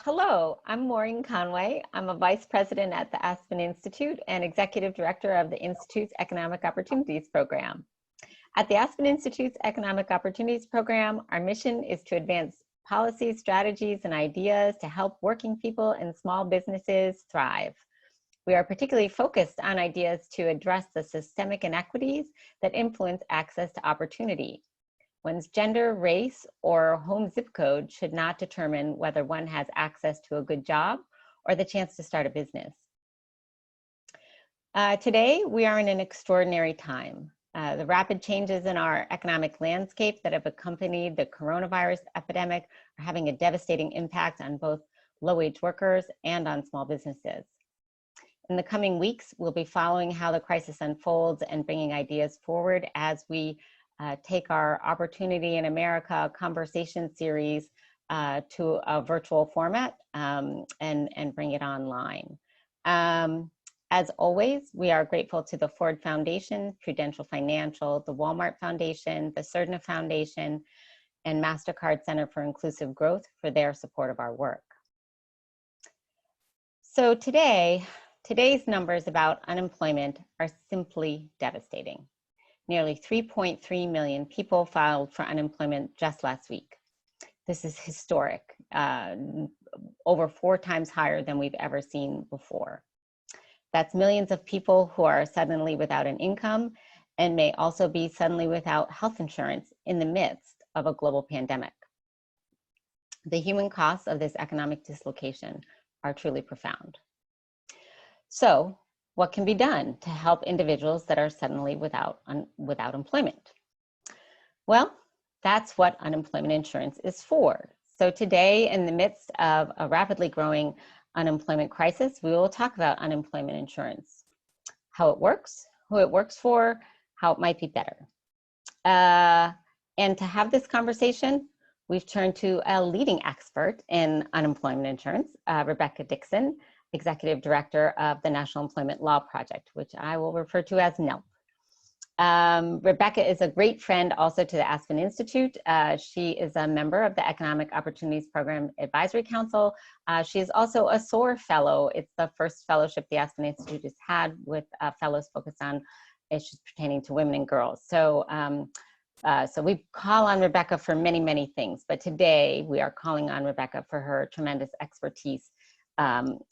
Hello, I'm Maureen Conway. I'm a vice president at the Aspen Institute and executive director of the Institute's Economic Opportunities Program. At the Aspen Institute's Economic Opportunities Program, our mission is to advance policies, strategies, and ideas to help working people and small businesses thrive. We are particularly focused on ideas to address the systemic inequities that influence access to opportunity. One's gender, race, or home zip code should not determine whether one has access to a good job or the chance to start a business. Today, we are in an extraordinary time. The rapid changes in our economic landscape that have accompanied the coronavirus epidemic are having a devastating impact on both low-wage workers and on small businesses. In the coming weeks, we'll be following how the crisis unfolds and bringing ideas forward as we take our Opportunity in America conversation series to a virtual format and bring it online. As always, we are grateful to the Ford Foundation, Prudential Financial, the Walmart Foundation, the Cerdna Foundation, and MasterCard Center for Inclusive Growth for their support of our work. So today's numbers about unemployment are simply devastating. Nearly 3.3 million people filed for unemployment just last week. This is historic, over 4 times higher than we've ever seen before. That's millions of people who are suddenly without an income and may also be suddenly without health insurance in the midst of a global pandemic. The human costs of this economic dislocation are truly profound. So, what can be done to help individuals that are suddenly without employment? Well, that's what unemployment insurance is for. So today, in the midst of a rapidly growing unemployment crisis, we will talk about unemployment insurance, how it works, who it works for, how it might be better. And to have this conversation, we've turned to a leading expert in unemployment insurance, Rebecca Dixon, Executive Director of the National Employment Law Project, which I will refer to as NELP. Rebecca is a great friend also to the Aspen Institute. She is a member of the Economic Opportunities Program Advisory Council. She is also a SOAR Fellow. It's the first fellowship the Aspen Institute has had with fellows focused on issues pertaining to women and girls. So we call on Rebecca for many, many things, but today we are calling on Rebecca for her tremendous expertise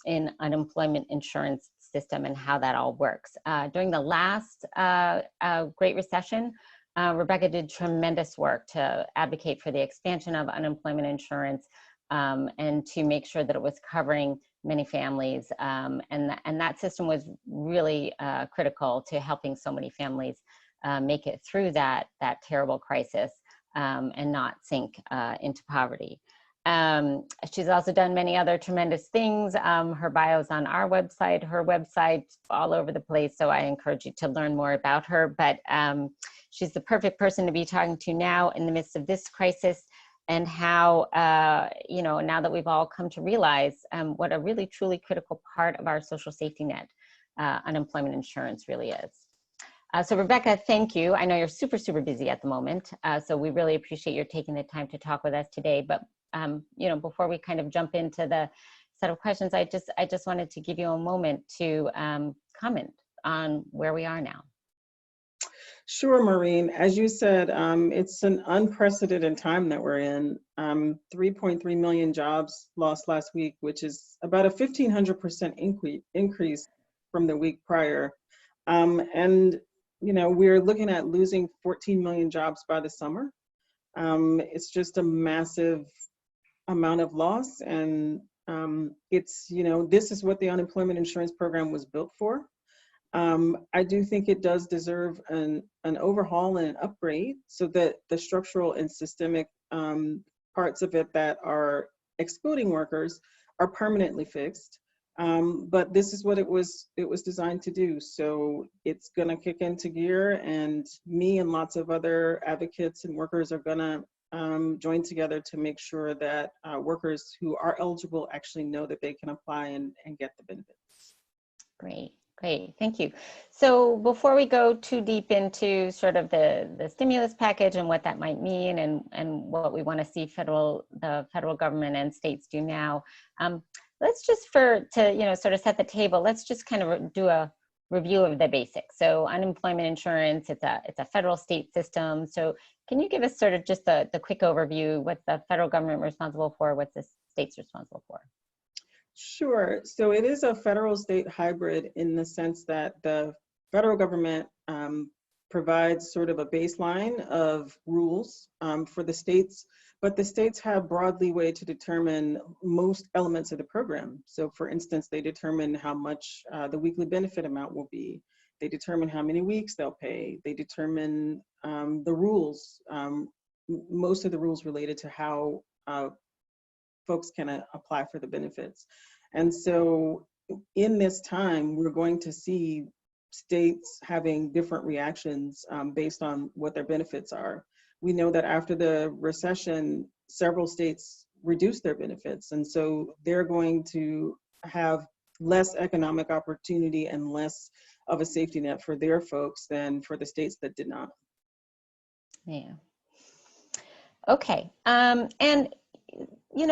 in unemployment insurance system and how that all works. During the last Great Recession, Rebecca did tremendous work to advocate for the expansion of unemployment insurance and to make sure that it was covering many families. And that system was really critical to helping so many families make it through that terrible crisis and not sink into poverty. She's also done many other tremendous things. Her bio's on our website, her website, all over the place. So I encourage you to learn more about her. But she's the perfect person to be talking to now in the midst of this crisis and how, now that we've all come to realize what a really, truly critical part of our social safety net unemployment insurance really is. So Rebecca, thank you. I know you're super, super busy at the moment. So we really appreciate your taking the time to talk with us today. But before we kind of jump into the set of questions, I just wanted to give you a moment to comment on where we are now. Sure, Maureen. As you said, it's an unprecedented time that we're in. 3.3 million jobs lost last week, which is about a 1,500% increase from the week prior. And we're looking at losing 14 million jobs by the summer. It's just a massive amount of loss, and this is what the unemployment insurance program was built for. I do think it does deserve an overhaul and an upgrade so that the structural and systemic parts of it that are excluding workers are permanently fixed. But this is what it was designed to do. So it's going to kick into gear, and me and lots of other advocates and workers are going to join together to make sure that workers who are eligible actually know that they can apply and get the benefits. Great. Great, thank you. So before we go too deep into sort of the stimulus package and what that might mean and what we want to see the federal government and states do now, let's just to sort of set the table, let's just kind of do a review of the basics. So unemployment insurance, it's a federal state system. So can you give us sort of just the quick overview, what's the federal government responsible for, what's the states responsible for? Sure. So it is a federal state hybrid in the sense that the federal government provides sort of a baseline of rules for the states, but the states have broad leeway to determine most elements of the program. So for instance, they determine how much the weekly benefit amount will be. They determine how many weeks they'll pay. They determine the rules, most of the rules related to how folks can apply for the benefits. And so in this time, we're going to see states having different reactions based on what their benefits are. We know that after the recession, several states reduced their benefits. And so they're going to have less economic opportunity and less of a safety net for their folks than for the states that did not. Yeah. Okay. And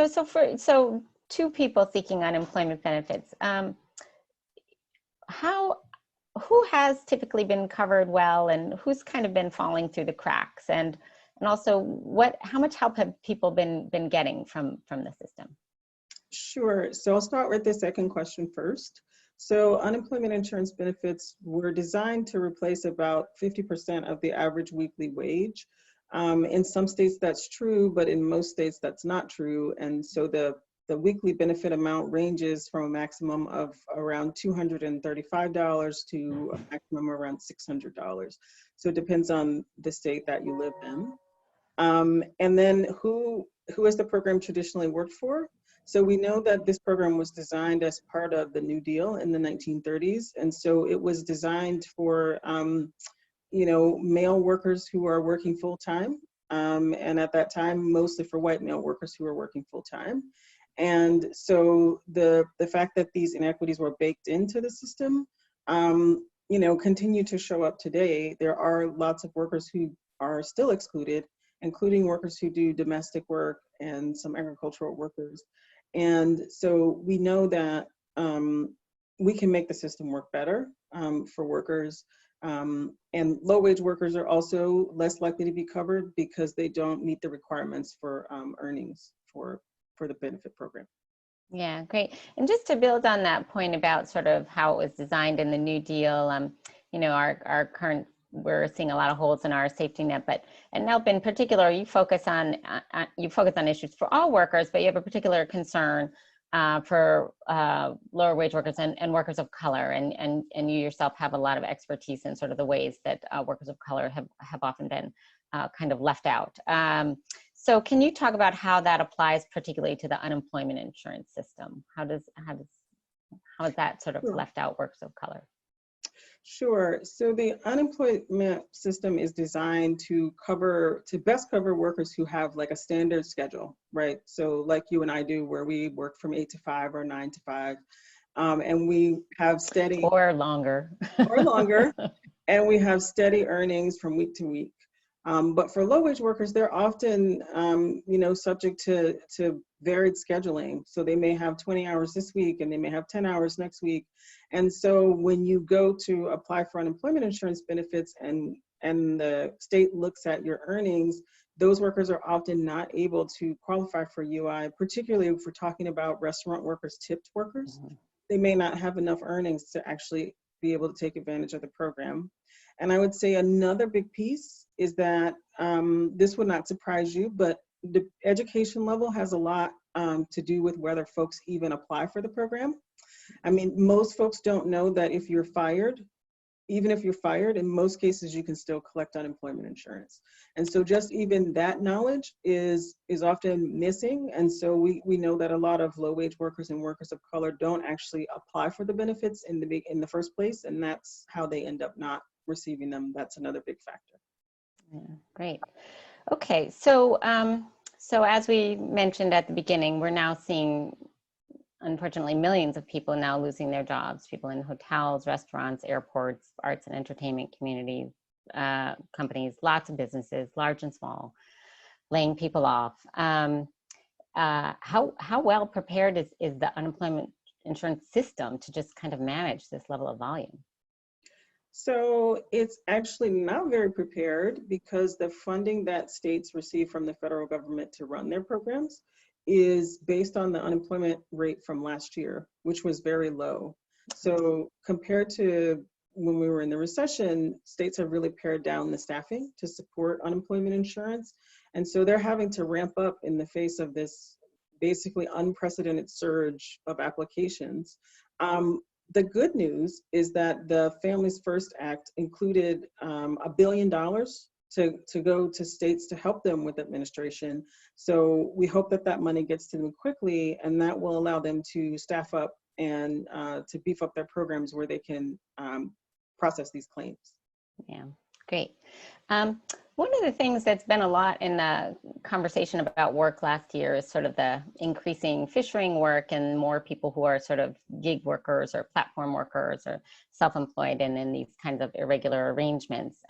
so two people seeking unemployment benefits, who has typically been covered well and who's kind of been falling through the cracks, and also how much help have people been getting from the system? Sure. So I'll start with the second question first. So unemployment insurance benefits were designed to replace about 50% of the average weekly wage. In some states that's true, but in most states that's not true. And so the weekly benefit amount ranges from a maximum of around $235 to a maximum around $600. So it depends on the state that you live in. And then who has the program traditionally worked for? So we know that this program was designed as part of the New Deal in the 1930s. And so it was designed for male workers who are working full time. And at that time, mostly for white male workers who are working full time. And so the fact that these inequities were baked into the system, continue to show up today. There are lots of workers who are still excluded, including workers who do domestic work and some agricultural workers. And so we know that we can make the system work better for workers. And low-wage workers are also less likely to be covered because they don't meet the requirements for earnings for the benefit program. Yeah, great. And just to build on that point about sort of how it was designed in the New Deal, our current, we're seeing a lot of holes in our safety net, but at NELP in particular, you focus on issues for all workers, but you have a particular concern for lower wage workers and workers of color, and you yourself have a lot of expertise in sort of the ways that workers of color have often been kind of left out. So can you talk about how that applies particularly to the unemployment insurance system? How is that sort of left out workers of color? Sure. So the unemployment system is designed to best cover workers who have like a standard schedule, right? So like you and I do, where we work from 8 to 5 or 9 to 5, and we have steady or longer, and we have steady earnings from week to week. But for low-wage workers, they're often, subject to varied scheduling. So they may have 20 hours this week and they may have 10 hours next week. And so when you go to apply for unemployment insurance benefits and the state looks at your earnings, those workers are often not able to qualify for UI, particularly if we're talking about restaurant workers, tipped workers. Mm-hmm. They may not have enough earnings to actually be able to take advantage of the program. And I would say another big piece is that this would not surprise you, but the education level has a lot to do with whether folks even apply for the program. I mean, most folks don't know that if you're fired, even if you're fired, in most cases, you can still collect unemployment insurance. And so just even that knowledge is often missing. And so we know that a lot of low-wage workers and workers of color don't actually apply for the benefits in the first place, and that's how they end up not receiving them. That's another big factor. Yeah, great. Okay, so as we mentioned at the beginning, we're now seeing unfortunately millions of people now losing their jobs, people in hotels, restaurants, airports, arts and entertainment communities, companies, lots of businesses, large and small, laying people off. How well prepared is the unemployment insurance system to just kind of manage this level of volume? So it's actually not very prepared because the funding that states receive from the federal government to run their programs is based on the unemployment rate from last year, which was very low. So compared to when we were in the recession, states have really pared down the staffing to support unemployment insurance. And so they're having to ramp up in the face of this basically unprecedented surge of applications. The good news is that the Families First Act included $1 billion to go to states to help them with administration. So we hope that that money gets to them quickly, and that will allow them to staff up and to beef up their programs where they can process these claims. Yeah, great. One of the things that's been a lot in the conversation about work last year is sort of the increasing fishing work and more people who are sort of gig workers or platform workers or self-employed and in these kinds of irregular arrangements.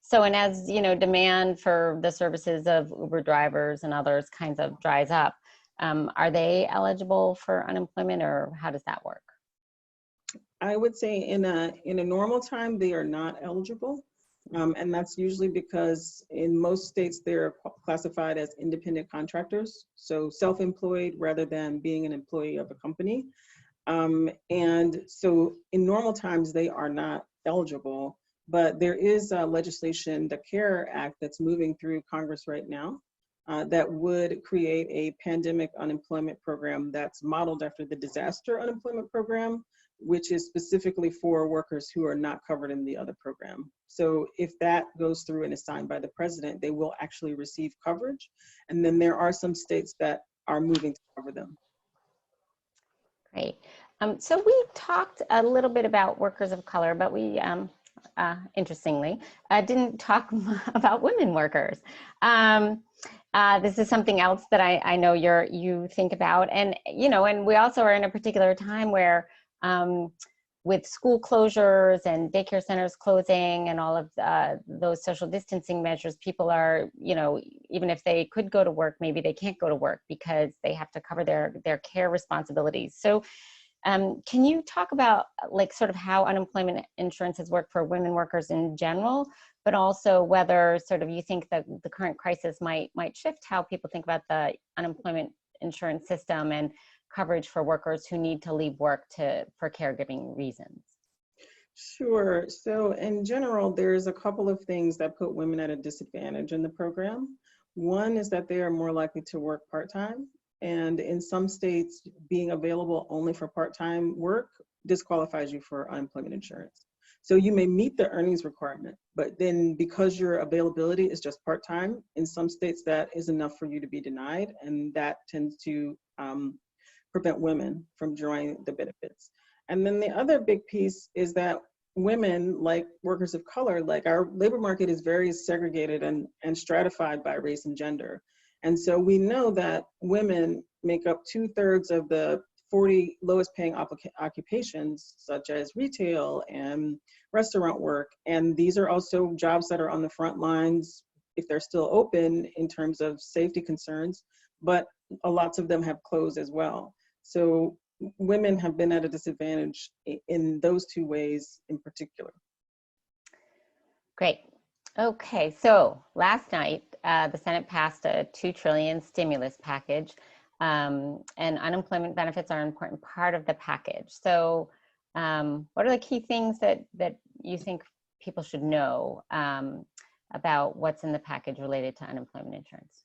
So, and as you know, demand for the services of Uber drivers and others kinds of dries up, are they eligible for unemployment, or how does that work? I would say in a normal time, they are not eligible. And that's usually because in most states, they're classified as independent contractors, so self-employed rather than being an employee of a company. And so in normal times, they are not eligible, but there is legislation, the CARE Act, that's moving through Congress right now that would create a pandemic unemployment program that's modeled after the disaster unemployment program, which is specifically for workers who are not covered in the other program. So if that goes through and is signed by the president, they will actually receive coverage. And then there are some states that are moving to cover them. Great. So we talked a little bit about workers of color, but we, interestingly, didn't talk about women workers. This is something else that I know you think about. And, you know, and we also are in a particular time where with school closures and daycare centers closing and all of those social distancing measures, people are, you know, even if they could go to work, maybe they can't go to work because they have to cover their care responsibilities. So can you talk about like sort of how unemployment insurance has worked for women workers in general, but also whether sort of you think that the current crisis might shift how people think about the unemployment insurance system and coverage for workers who need to leave work for caregiving reasons? Sure. So in general, there's a couple of things that put women at a disadvantage in the program. One is that they are more likely to work part-time. And in some states, being available only for part-time work disqualifies you for unemployment insurance. So you may meet the earnings requirement, but then because your availability is just part-time, in some states that is enough for you to be denied, and that tends to prevent women from enjoying the benefits. And then the other big piece is that women, like workers of color, like our labor market is very segregated and stratified by race and gender. And so we know that women make up 2/3 of the 40 lowest paying occupations, such as retail and restaurant work. And these are also jobs that are on the front lines, if they're still open, in terms of safety concerns, but lots of them have closed as well. So women have been at a disadvantage in those two ways in particular. Great. Okay, so last night, the Senate passed a $2 trillion stimulus package, and unemployment benefits are an important part of the package. So what are the key things that you think people should know about what's in the package related to unemployment insurance?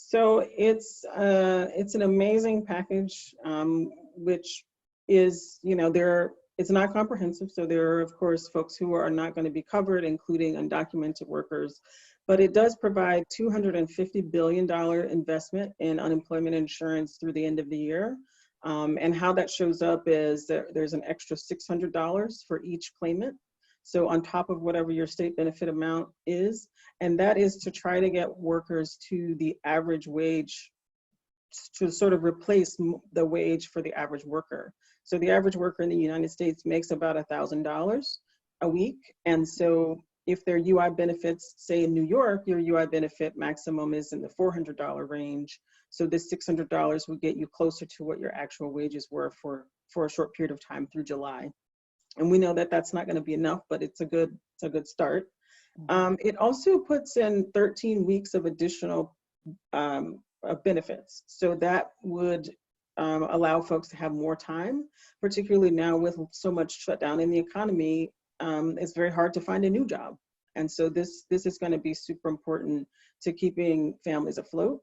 So it's an amazing package, which is, you know, it's not comprehensive. So there are, of course, folks who are not going to be covered, including undocumented workers. But it does provide $250 billion investment in unemployment insurance through the end of the year. And how that shows up is that there's an extra $600 for each claimant. So on top of whatever your state benefit amount is, and that is to try to get workers to the average wage to sort of replace the wage for the average worker. So the average worker in the United States makes about $1,000 a week. And so if their UI benefits, say in New York, your UI benefit maximum is in the $400 range. So this $600 would get you closer to what your actual wages were for a short period of time through July. And we know that that's not going to be enough, but it's a good start. It also puts in 13 weeks of additional benefits. So that would allow folks to have more time, particularly now with so much shutdown in the economy. It's very hard to find a new job. And so this is going to be super important to keeping families afloat.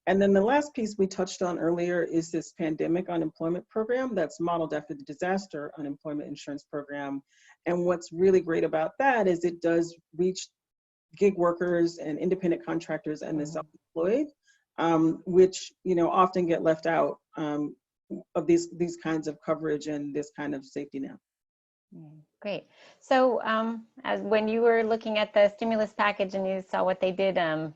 And then the last piece we touched on earlier is this pandemic unemployment program that's modeled after the disaster unemployment insurance program. And what's really great about that is it does reach gig workers and independent contractors and the self-employed, which often get left out of these kinds of coverage and this kind of safety net. Great. So as when you were looking at the stimulus package and you saw what they did, I'm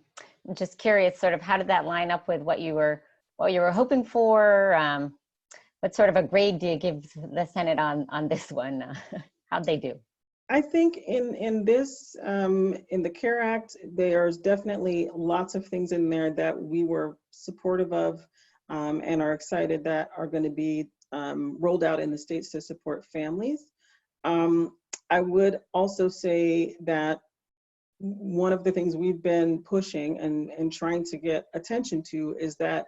just curious, sort of how did that line up with what you were hoping for? What sort of a grade do you give the Senate on this one? How'd they do? I think in this, in the CARE Act, there's definitely lots of things in there that we were supportive of and are excited that are going to be rolled out in the states to support families. I would also say that one of the things we've been pushing and trying to get attention to is that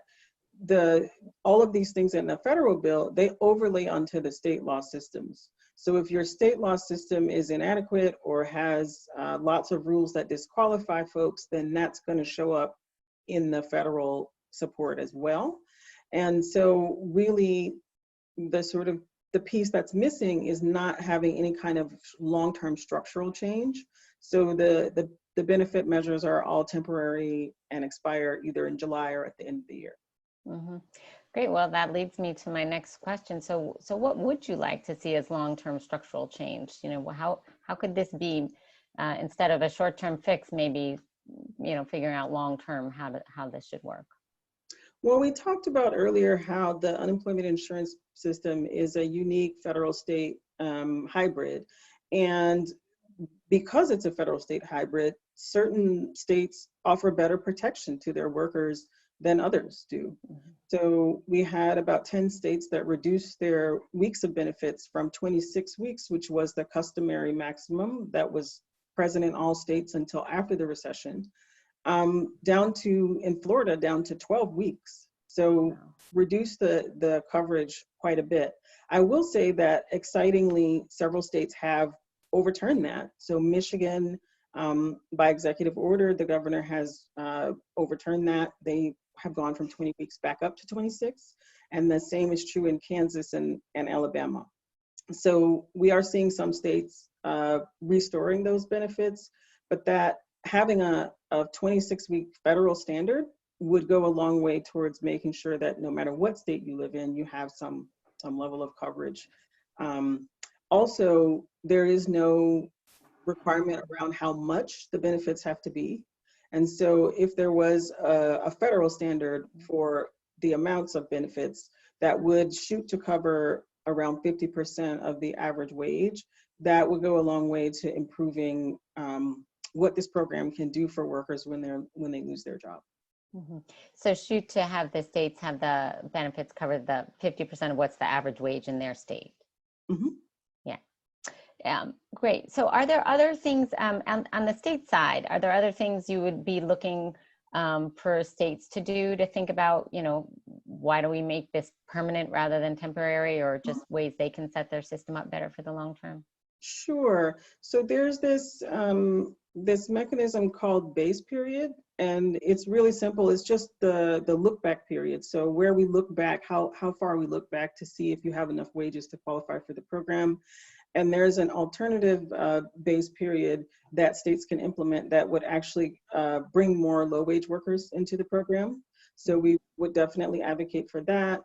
all of these things in the federal bill, they overlay onto the state law systems. So if your state law system is inadequate or has lots of rules that disqualify folks, then that's going to show up in the federal support as well. And so really the piece that's missing is not having any kind of long-term structural change. So the benefit measures are all temporary and expire either in July or at the end of the year. Mm-hmm. Great. Well, that leads me to my next question. So what would you like to see as long-term structural change? How could this be instead of a short-term fix? Maybe figuring out long-term how this should work. Well, we talked about earlier how the unemployment insurance system is a unique federal-state hybrid, and because it's a federal-state hybrid, certain states offer better protection to their workers than others do. So we had about 10 states that reduced their weeks of benefits from 26 weeks, which was the customary maximum that was present in all states until after the recession, in Florida, down to 12 weeks. So reduce the coverage quite a bit. I will say that excitingly, several states have overturned that. So Michigan, by executive order, the governor has overturned that. They have gone from 20 weeks back up to 26. And the same is true in Kansas and Alabama. So we are seeing some states restoring those benefits, but that having a 26-week federal standard would go a long way towards making sure that no matter what state you live in, you have some level of coverage. Also, there is no requirement around how much the benefits have to be. And so if there was a federal standard for the amounts of benefits that would shoot to cover around 50% of the average wage, that would go a long way to improving what this program can do for workers when they lose their job. Mm-hmm. So shoot to have the states have the benefits cover the 50% of what's the average wage in their state. Mm-hmm. Yeah. Great. So are there other things on the state side? Are there other things you would be looking for states to do to think about, why do we make this permanent rather than temporary, or just ways they can set their system up better for the long term? Sure. So there's this mechanism called base period, and it's really simple. It's just the look back period. So where we look back, how far we look back to see if you have enough wages to qualify for the program. And there's an alternative base period that states can implement that would actually bring more low wage workers into the program. So we would definitely advocate for that.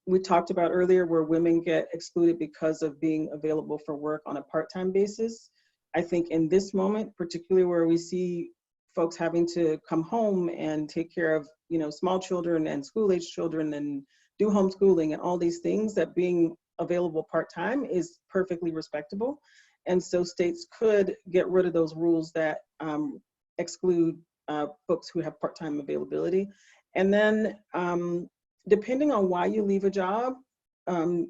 We talked about earlier where women get excluded because of being available for work on a part-time basis. I think in this moment, particularly where we see folks having to come home and take care of small children and school-age children and do homeschooling and all these things, that being available part-time is perfectly respectable. And so states could get rid of those rules that exclude folks who have part-time availability. And then depending on why you leave a job,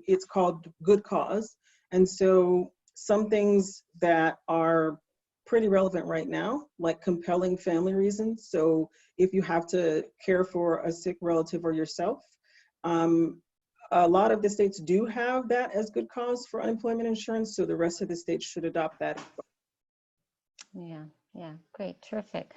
it's called good cause. And so some things that are pretty relevant right now, like compelling family reasons. So if you have to care for a sick relative or yourself, a lot of the states do have that as good cause for unemployment insurance. So the rest of the states should adopt that. Yeah, great, terrific.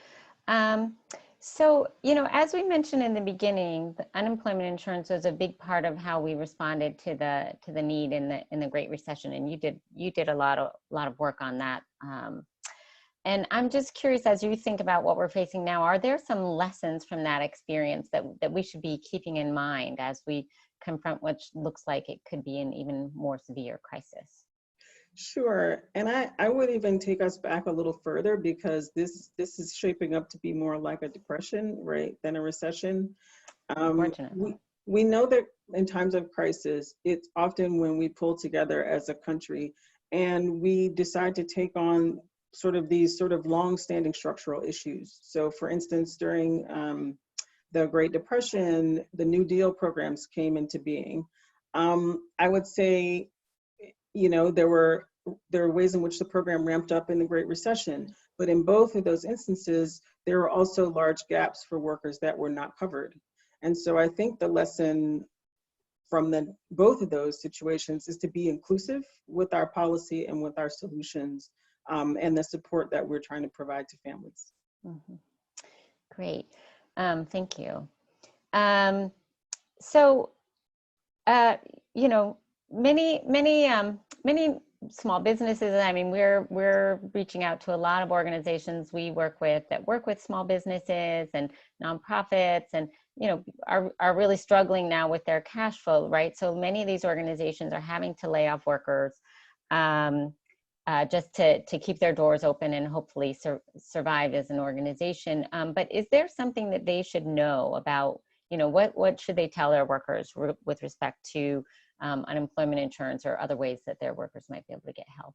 So, as we mentioned in the beginning, the unemployment insurance was a big part of how we responded to the need in the Great Recession, and you did a lot of work on that. And I'm just curious, as you think about what we're facing now, are there some lessons from that experience that we should be keeping in mind as we confront what looks like it could be an even more severe crisis? Sure, and I would even take us back a little further, because this is shaping up to be more like a depression, right, than a recession. We know that in times of crisis, it's often when we pull together as a country and we decide to take on these long-standing structural issues. So for instance, during the Great Depression, the New Deal programs came into being. I would say, there were ways in which the program ramped up in the Great Recession, but in both of those instances, there were also large gaps for workers that were not covered. And so I think the lesson from both of those situations is to be inclusive with our policy and with our solutions, and the support that we're trying to provide to families. Mm-hmm. Great, thank you. So, many small businesses, I mean, we're reaching out to a lot of organizations we work with that work with small businesses and nonprofits, and are really struggling now with their cash flow, right? So many of these organizations are having to lay off workers just to keep their doors open and hopefully survive as an organization. But is there something that they should know about, what should they tell their workers with respect to unemployment insurance or other ways that their workers might be able to get help?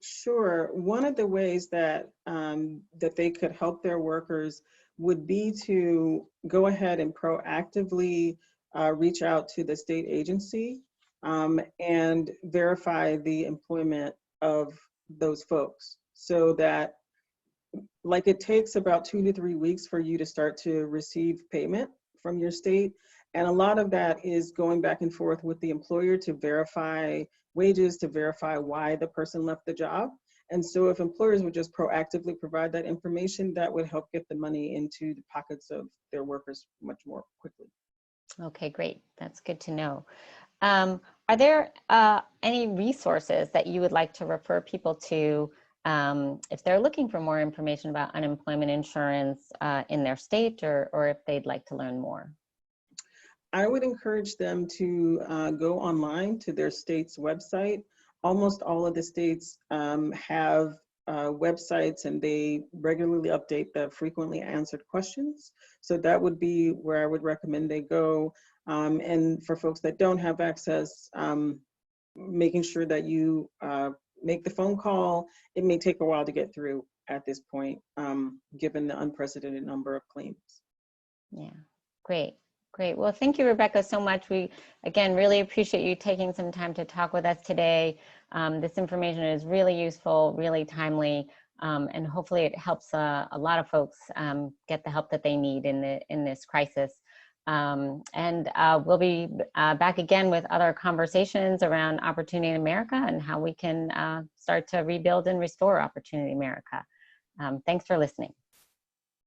Sure. One of the ways that that they could help their workers would be to go ahead and proactively reach out to the state agency and verify the employment of those folks, so that, like, it takes about 2 to 3 weeks for you to start to receive payment from your state. And a lot of that is going back and forth with the employer to verify wages, to verify why the person left the job. And so if employers would just proactively provide that information, that would help get the money into the pockets of their workers much more quickly. Okay, great. That's good to know. Are there any resources that you would like to refer people to if they're looking for more information about unemployment insurance in their state, or if they'd like to learn more? I would encourage them to go online to their state's website. Almost all of the states have websites, and they regularly update the frequently answered questions. So that would be where I would recommend they go. And for folks that don't have access, making sure that you make the phone call. It may take a while to get through at this point, given the unprecedented number of claims. Yeah, great. Great. Well, thank you, Rebecca, so much. We, again, really appreciate you taking some time to talk with us today. This information is really useful, really timely, and hopefully it helps a lot of folks get the help that they need in this crisis. And we'll be back again with other conversations around Opportunity in America and how we can start to rebuild and restore Opportunity in America. Thanks for listening.